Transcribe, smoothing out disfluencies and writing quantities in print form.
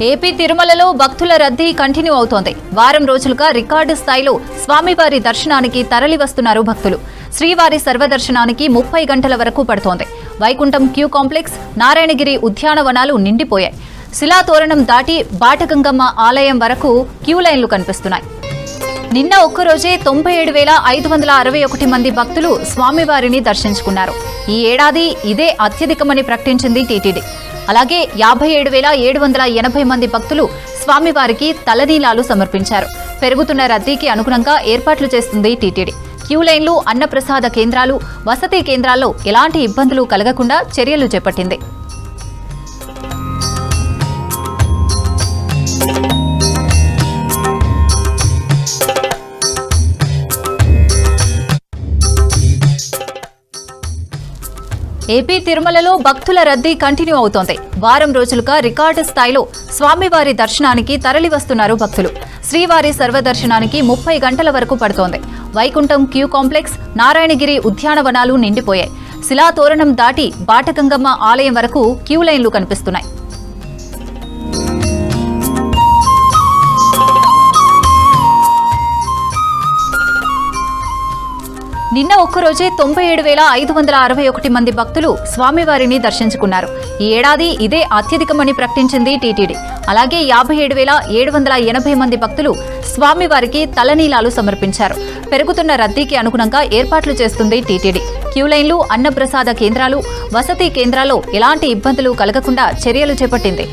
AP తిరుమలలో భక్తుల రద్దీ కంటిన్యూ అవుతోంది. వారం రోజులుగా రికార్డు స్థాయిలో స్వామివారి దర్శనానికి తరలి వస్తున్నారు భక్తులు. శ్రీవారి సర్వదర్శనానికి 30 గంటల వరకు పడుతోంది. వైకుంఠం క్యూ కాంప్లెక్స్, నారాయణగిరి ఉద్యానవనాలు నిండిపోయాయి. శిలాతోరణం దాటి బాటగంగమ్మ ఆలయం వరకు క్యూ లైన్లు కనిపిస్తున్నాయి. నిన్న ఒక్కరోజే 97,561 మంది భక్తులు స్వామివారిని దర్శించుకున్నారు. ఈ ఏడాది ఇదే అత్యధికమని ప్రకటించింది టీటీడీ. అలాగే 57,780 మంది భక్తులు స్వామివారికి తలనీలాలు సమర్పించారు. పెరుగుతున్న రద్దీకి అనుగుణంగా ఏర్పాట్లు చేస్తుంది టీటీడీ. క్యూ లైన్లు, అన్నప్రసాద కేంద్రాలు, వసతి కేంద్రాల్లో ఎలాంటి ఇబ్బందులు కలగకుండా చర్యలు చేపట్టింది. ఏపీ తిరుమలలో భక్తుల రద్దీ కంటిన్యూ అవుతోంది. వారం రోజులుగా రికార్డు స్థాయిలో స్వామివారి దర్శనానికి తరలి వస్తున్నారు భక్తులు. శ్రీవారి సర్వదర్శనానికి 30 గంటల వరకు పడుతోంది. వైకుంఠం క్యూ కాంప్లెక్స్, నారాయణగిరి ఉద్యానవనాలు నిండిపోయాయి. శిలాతోరణం దాటి బాటగంగమ్మ ఆలయం వరకు క్యూ లైన్లు కనిపిస్తున్నాయి. నిన్న ఒక్కరోజే 97,561 మంది భక్తులు స్వామివారిని దర్శించుకున్నారు. ఈ ఏడాది ఇదే అత్యధికమని ప్రకటించింది టీటీడీ. అలాగే 57,780 మంది భక్తులు స్వామివారికి తలనీలాలు సమర్పించారు. పెరుగుతున్న రద్దీకి అనుగుణంగా ఏర్పాట్లు చేస్తుంది టీటీడీ. క్యూ లైన్లు, అన్నప్రసాద కేంద్రాలు, వసతి కేంద్రాల్లో ఎలాంటి ఇబ్బందులు కలగకుండా చర్యలు చేపట్టింది.